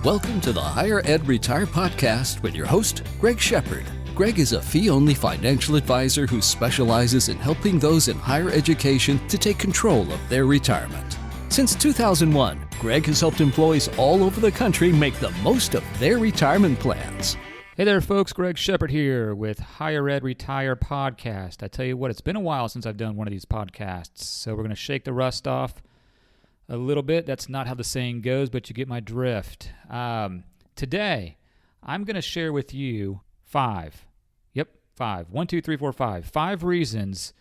Welcome to the Higher Ed Retire Podcast with your host, Greg Shepard. Greg is a fee-only financial advisor who specializes in helping those in higher education to take control of their retirement. Since 2001, Greg has helped employees all over the country make the most of their retirement plans. Hey there, folks. Greg Shepard here with Higher Ed Retire Podcast. I tell you what, it's been a while since I've done one of these podcasts, so we're going to shake the rust off a little bit. That's not how the saying goes, but you get my drift. Today, I'm going to share with you five. One, two, three, four, five. 5 reasons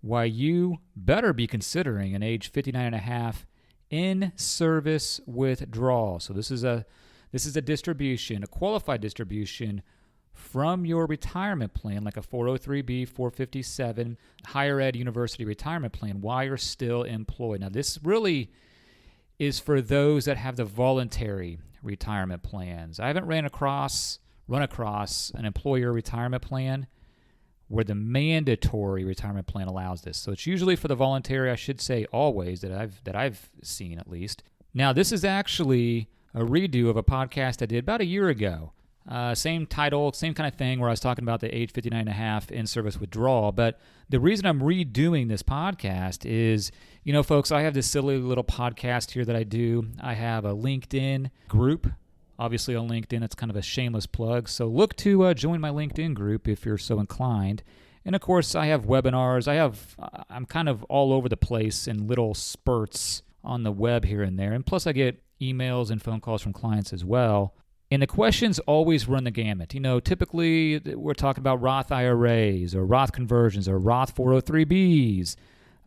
why you better be considering an age 59 and a half in-service withdrawal. So this is a distribution, a qualified distribution from your retirement plan, like a 403b, 457, higher ed university retirement plan while you're still employed. Now, this really is for those that have the voluntary retirement plans. I haven't run across an employer retirement plan where the mandatory retirement plan allows this. So it's usually for the voluntary, I should say always, that I've seen at least. Now, this is actually a redo of a podcast I did about a year ago. Same title, same kind of thing, where I was talking about the age 59 and a half in-service withdrawal. But the reason I'm redoing this podcast is, folks, I have this silly little podcast here that I do. I have a LinkedIn group. Obviously on LinkedIn, it's kind of a shameless plug. So look to join my LinkedIn group if you're so inclined. And of course, I have webinars. I'm kind of all over the place in little spurts on the web here and there. And plus, I get emails and phone calls from clients as well. And the questions always run the gamut. Typically we're talking about Roth IRAs or Roth conversions or Roth 403Bs,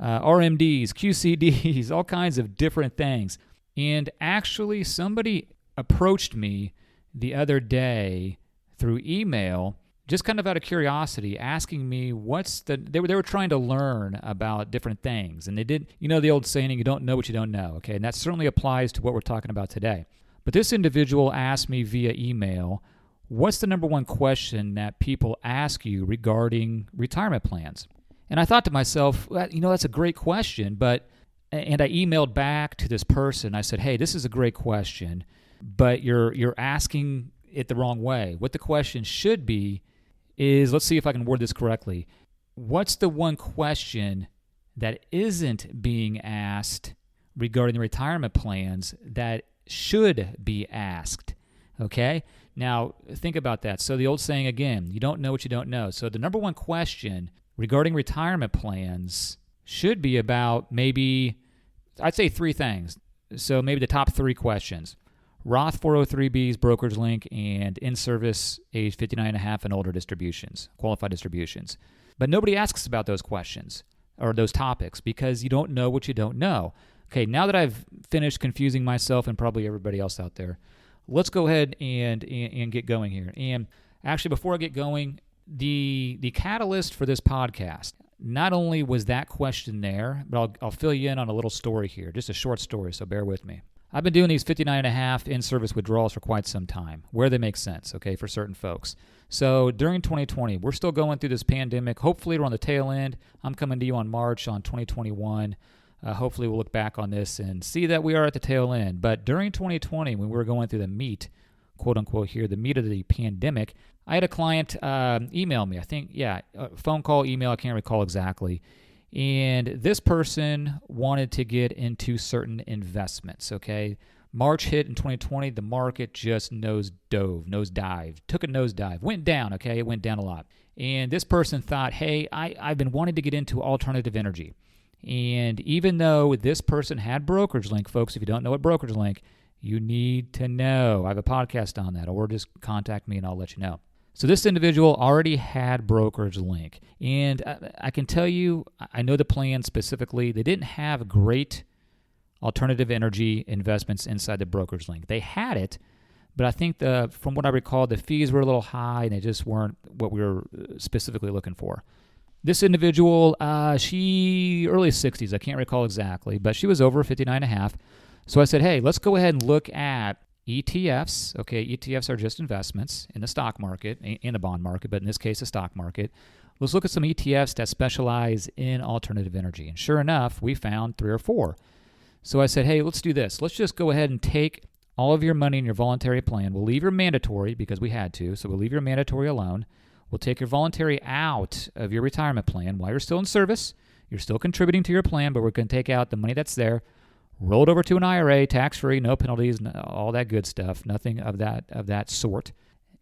RMDs, QCDs, all kinds of different things. And actually, somebody approached me the other day through email, just kind of out of curiosity, asking me they were trying to learn about different things. And they did, the old saying, you don't know what you don't know, okay? And that certainly applies to what we're talking about today. But this individual asked me via email, what's the number one question that people ask you regarding retirement plans? And I thought to myself, that's a great question, and I emailed back to this person. I said, hey, this is a great question, but you're asking it the wrong way. What the question should be is, let's see if I can word this correctly. What's the one question that isn't being asked regarding the retirement plans that should be asked? Okay? Now, think about that. So the old saying again, you don't know what you don't know. So the number one question regarding retirement plans should be about maybe, I'd say 3 things. So maybe the top 3 questions. Roth 403Bs, brokerage link, and in-service age 59 and a half and older distributions, qualified distributions. But nobody asks about those questions or those topics because you don't know what you don't know. Okay, now that I've finished confusing myself and probably everybody else out there, let's go ahead and get going here. And actually, before I get going, the catalyst for this podcast, not only was that question there, but I'll fill you in on a little story here, just a short story, so bear with me. I've been doing these 59 and a half in-service withdrawals for quite some time, where they make sense, okay, for certain folks. So during 2020, we're still going through this pandemic. Hopefully, we're on the tail end. I'm coming to you on March on 2021. Hopefully, we'll look back on this and see that we are at the tail end. But during 2020, when we were going through the meat, quote unquote here, the meat of the pandemic, I had a client email me. Phone call, email, I can't recall exactly. And this person wanted to get into certain investments, okay? March hit in 2020, the market just nosedived, took a nosedive, went down, okay? It went down a lot. And this person thought, hey, I've been wanting to get into alternative energy. And even though this person had brokerage link, folks, if you don't know what brokerage link, you need to know. I have a podcast on that, or just contact me and I'll let you know. So this individual already had brokerage link. And I can tell you, I know the plan specifically, they didn't have great alternative energy investments inside the brokerage link. They had it, but I think from what I recall, the fees were a little high and they just weren't what we were specifically looking for. This individual, she early 60s, I can't recall exactly, but she was over 59 and a half. So I said, hey, let's go ahead and look at ETFs. Okay, ETFs are just investments in the stock market, in the bond market, but in this case, the stock market. Let's look at some ETFs that specialize in alternative energy. And sure enough, we found 3 or 4. So I said, hey, let's do this. Let's just go ahead and take all of your money in your voluntary plan. We'll leave your mandatory because we had to, so we'll leave your mandatory alone. We'll take your voluntary out of your retirement plan while you're still in service. You're still contributing to your plan, but we're going to take out the money that's there, roll it over to an IRA, tax-free, no penalties, all that good stuff, nothing of that sort.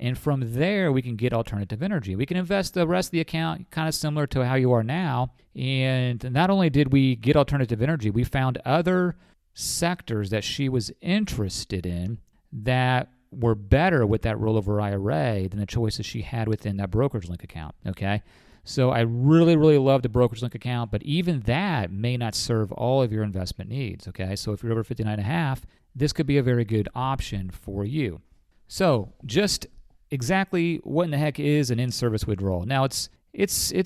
And from there, we can get alternative energy. We can invest the rest of the account kind of similar to how you are now. And not only did we get alternative energy, we found other sectors that she was interested in that were better with that rollover IRA than the choices she had within that brokerage link account, okay? So I really, really love the brokerage link account, but even that may not serve all of your investment needs, okay? So if you're over 59.5, this could be a very good option for you. So just exactly what in the heck is an in-service withdrawal? Now, it's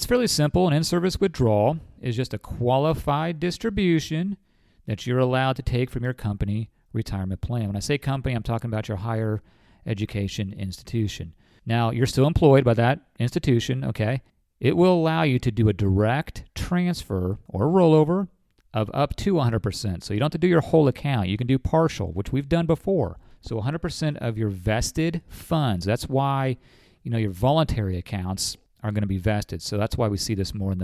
fairly simple. An in-service withdrawal is just a qualified distribution that you're allowed to take from your company retirement plan. When I say company, I'm talking about your higher education institution. Now, you're still employed by that institution, okay? It will allow you to do a direct transfer or rollover of up to 100%. So you don't have to do your whole account. You can do partial, which we've done before. So 100% of your vested funds. That's why, your voluntary accounts are going to be vested. So that's why we see this more in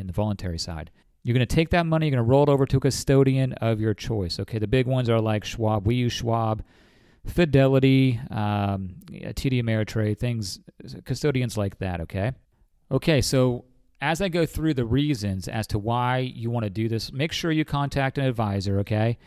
the voluntary side. You're going to take that money, you're going to roll it over to a custodian of your choice. Okay, the big ones are like Schwab. We use Schwab, Fidelity, TD Ameritrade, things, custodians like that, okay? Okay, so as I go through the reasons as to why you want to do this, make sure you contact an advisor, okay?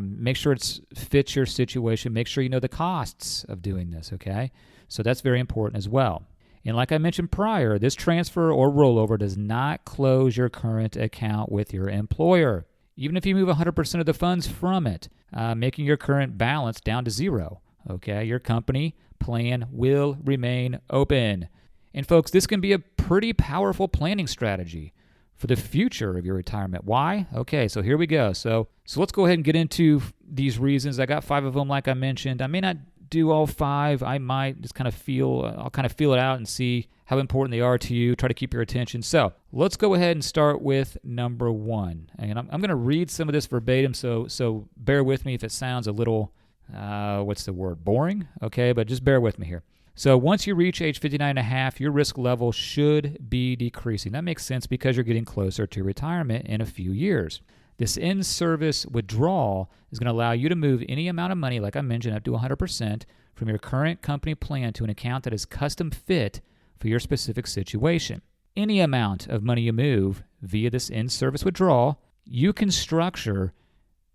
Make sure it fits your situation. Make sure you know the costs of doing this, okay? So that's very important as well. And like I mentioned prior, this transfer or rollover does not close your current account with your employer, even if you move 100% of the funds from it, making your current balance down to zero. Okay, your company plan will remain open. And folks, this can be a pretty powerful planning strategy for the future of your retirement. Why? Okay, so here we go. So let's go ahead and get into these reasons. I got 5 of them, like I mentioned. I may not do all 5. I might just I'll kind of feel it out and see how important they are to you, try to keep your attention. So let's go ahead and start with number 1. And I'm going to read some of this verbatim, so bear with me if it sounds a little, boring? Okay, but just bear with me here. So once you reach age 59.5, your risk level should be decreasing. That makes sense because you're getting closer to retirement in a few years. This in-service withdrawal is going to allow you to move any amount of money, like I mentioned, up to 100% from your current company plan to an account that is custom fit for your specific situation. Any amount of money you move via this in-service withdrawal, you can structure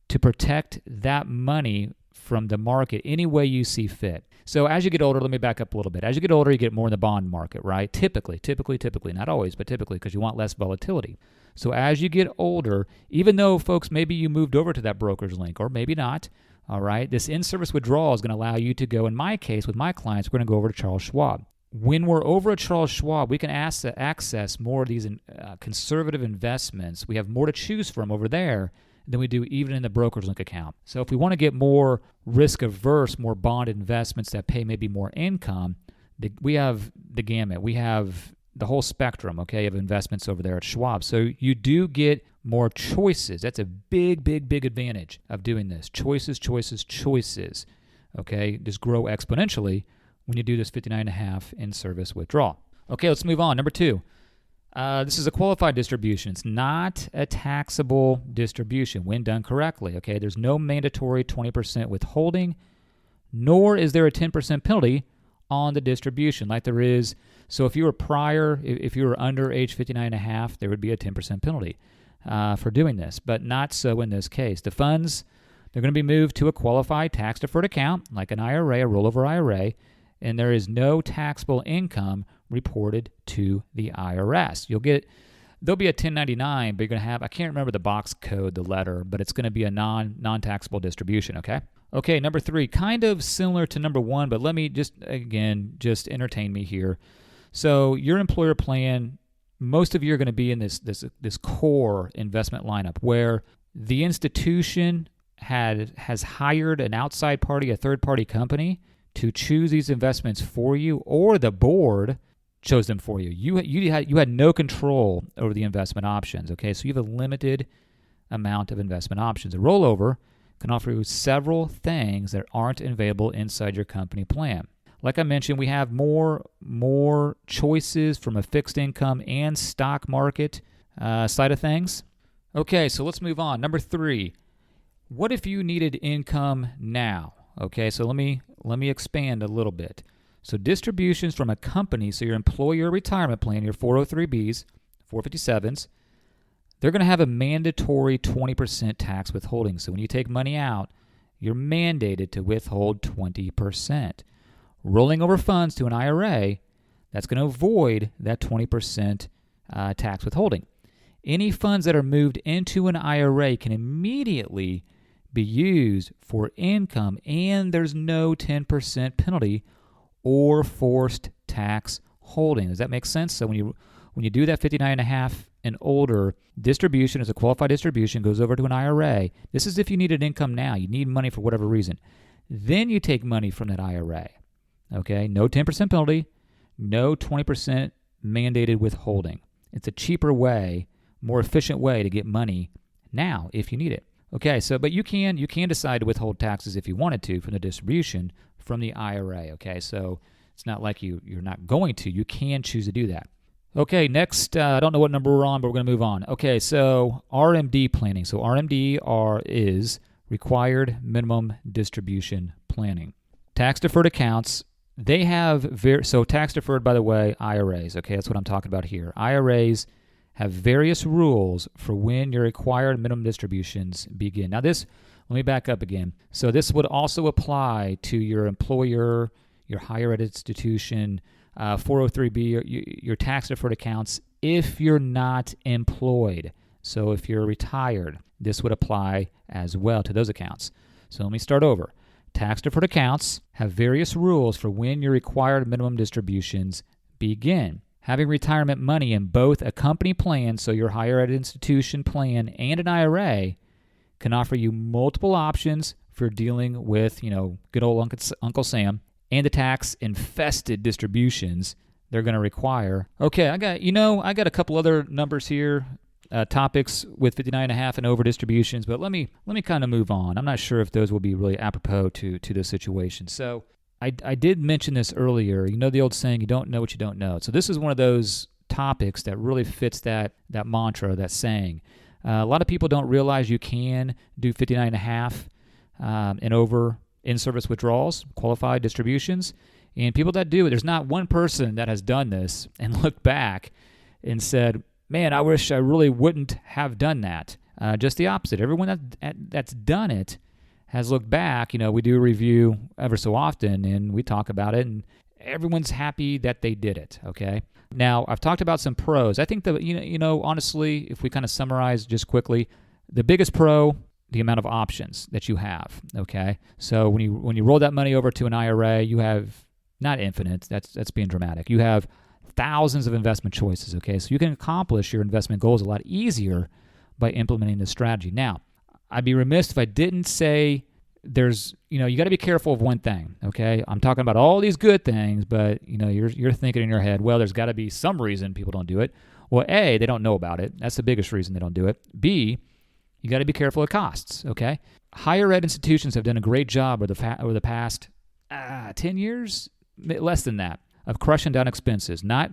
to protect that money from the market any way you see fit. So as you get older, let me back up a little bit. As you get older, you get more in the bond market, right? Typically, not always, but typically, because you want less volatility. So as you get older, even though, folks, maybe you moved over to that brokerage link, or maybe not, all right, this in-service withdrawal is going to allow you to go, in my case, with my clients, we're going to go over to Charles Schwab. When we're over at Charles Schwab, we can access more of these conservative investments. We have more to choose from over there than we do even in the brokerage link account. So if we want to get more risk-averse, more bond investments that pay maybe more income, we have the gamut. We have the whole spectrum, okay, of investments over there at Schwab. So you do get more choices. That's a big, big, big advantage of doing this. Choices, okay? Just grow exponentially when you do this 59.5 in-service withdrawal. Okay, let's move on. Number 2. This is a qualified distribution. It's not a taxable distribution when done correctly, okay? There's no mandatory 20% withholding, nor is there a 10% penalty on the distribution like there is. So if you were under age 59.5, there would be a 10% penalty for doing this, but not so in this case. The funds, they're going to be moved to a qualified tax-deferred account like an IRA, a rollover IRA, and there is no taxable income reported to the IRS. There'll be a 1099, but you're going to have, I can't remember the box code, the letter, but it's going to be a non-taxable distribution, okay? Okay, number 3, kind of similar to number 1, but let me just entertain me here. So your employer plan, most of you are going to be in this core investment lineup where the institution has hired an outside party, a third-party company, to choose these investments for you, or the board chose them for you. You had no control over the investment options, okay? So you have a limited amount of investment options. A rollover can offer you several things that aren't available inside your company plan. Like I mentioned, we have more choices from a fixed income and stock market side of things. Okay, so let's move on. Number 3, what if you needed income now? Okay, so let me expand a little bit. So distributions from a company, so your employer retirement plan, your 403Bs, 457s, they're going to have a mandatory 20% tax withholding. So when you take money out, you're mandated to withhold 20%. Rolling over funds to an IRA, that's going to avoid that 20% tax withholding. Any funds that are moved into an IRA can immediately be used for income, and there's no 10% penalty or forced tax holding. Does that make sense? So when you do that 59.5 and older distribution as a qualified distribution, goes over to an IRA. This is if you needed income now. You need money for whatever reason. Then you take money from that IRA. Okay, no 10% penalty, no 20% mandated withholding. It's a cheaper way, more efficient way to get money now if you need it. Okay, so but you can decide to withhold taxes if you wanted to from the distribution from the IRA. Okay, so it's not like you're not going to. You can choose to do that. Okay, next, I don't know what number we're on, but we're going to move on. Okay, so RMD planning. So RMD is required minimum distribution planning. Tax deferred accounts. They have so tax deferred, by the way, IRAs. Okay, that's what I'm talking about here. IRAs have various rules for when your required minimum distributions begin. Now let me back up again. So this would also apply to your employer, your higher ed institution, 403B, your tax deferred accounts if you're not employed. So if you're retired, this would apply as well to those accounts. So let me start over. Tax deferred accounts have various rules for when your required minimum distributions begin. Having retirement money in both a company plan, so your higher ed institution plan, and an IRA can offer you multiple options for dealing with, good old Uncle Sam and the tax-infested distributions they're going to require. Okay, I got a couple other numbers here, topics with 59.5 and over distributions, but let me kind of move on. I'm not sure if those will be really apropos to this situation. So I did mention this earlier. You know the old saying, you don't know what you don't know. So this is one of those topics that really fits that mantra, that saying. A lot of people don't realize you can do 59.5 and over in-service withdrawals, qualified distributions. And people that do it, there's not one person that has done this and looked back and said, man, I wish I really wouldn't have done that. Just the opposite. Everyone that's done it has looked back. We do a review ever so often, and we talk about it, and everyone's happy that they did it, okay? Now, I've talked about some pros. I think that, honestly, if we kind of summarize just quickly, the biggest pro, the amount of options that you have, okay? So when you roll that money over to an IRA, you have not infinite, that's being dramatic. You have thousands of investment choices, okay? So you can accomplish your investment goals a lot easier by implementing this strategy. Now, I'd be remiss if I didn't say there's, you got to be careful of one thing, okay? I'm talking about all these good things, but, you're thinking in your head, well, there's got to be some reason people don't do it. Well, A, they don't know about it. That's the biggest reason they don't do it. B, you got to be careful of costs, okay? Higher ed institutions have done a great job over the past 10 years, less than that, of crushing down expenses. Not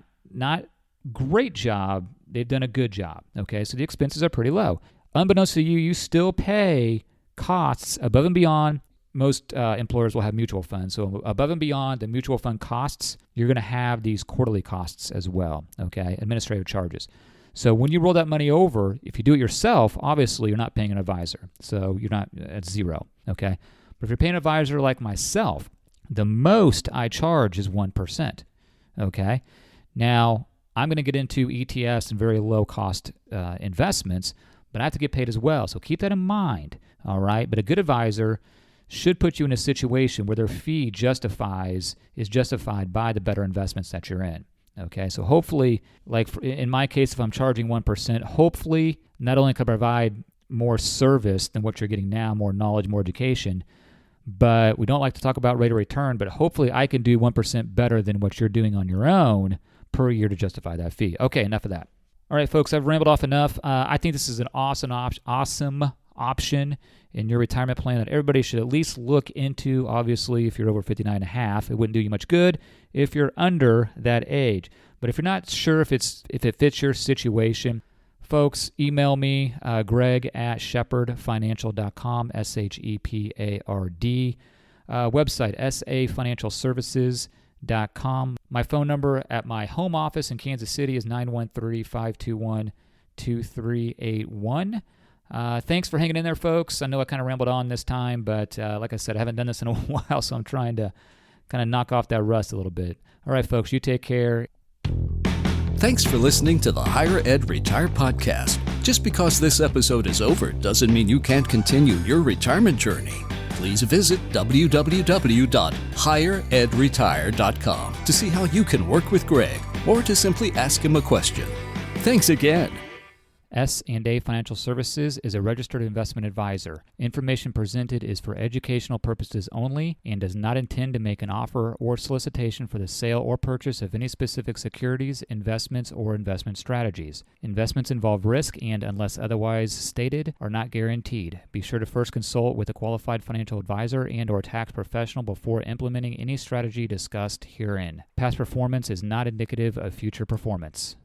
great job, they've done a good job, okay? So the expenses are pretty low. Unbeknownst to you, you still pay costs above and beyond. Most employers will have mutual funds. So above and beyond the mutual fund costs, you're going to have these quarterly costs as well, okay? Administrative charges. So when you roll that money over, if you do it yourself, obviously you're not paying an advisor. So you're not at zero, okay? But if you're paying an advisor like myself, the most I charge is 1%, okay? Now, I'm going to get into ETFs and very low-cost investments, but I have to get paid as well. So keep that in mind, all right? But a good advisor should put you in a situation where their fee is justified by the better investments that you're in, okay? So hopefully, like in my case, if I'm charging 1%, hopefully not only can I provide more service than what you're getting now, more knowledge, more education, but we don't like to talk about rate of return, but hopefully I can do 1% better than what you're doing on your own per year to justify that fee. Okay, enough of that. All right, folks, I've rambled off enough. I think this is an awesome option in your retirement plan that everybody should at least look into. Obviously, if you're over 59 and a half, it wouldn't do you much good if you're under that age. But if you're not sure if it fits your situation, folks, email me, Greg at shepardfinancial.com, SHEPARD. Website, S&A Financial Services.com. My phone number at my home office in Kansas City is 913-521-2381. Thanks for hanging in there, folks. I know I kind of rambled on this time, but like I said, I haven't done this in a while, so I'm trying to kind of knock off that rust a little bit. All right, folks, you take care. Thanks for listening to the Higher Ed Retire Podcast. Just because this episode is over doesn't mean you can't continue your retirement journey. Please visit www.higheredretire.com to see how you can work with Greg or to simply ask him a question. Thanks again. S&A Financial Services is a registered investment advisor. Information presented is for educational purposes only and does not intend to make an offer or solicitation for the sale or purchase of any specific securities, investments, or investment strategies. Investments involve risk and, unless otherwise stated, are not guaranteed. Be sure to first consult with a qualified financial advisor and/or tax professional before implementing any strategy discussed herein. Past performance is not indicative of future performance.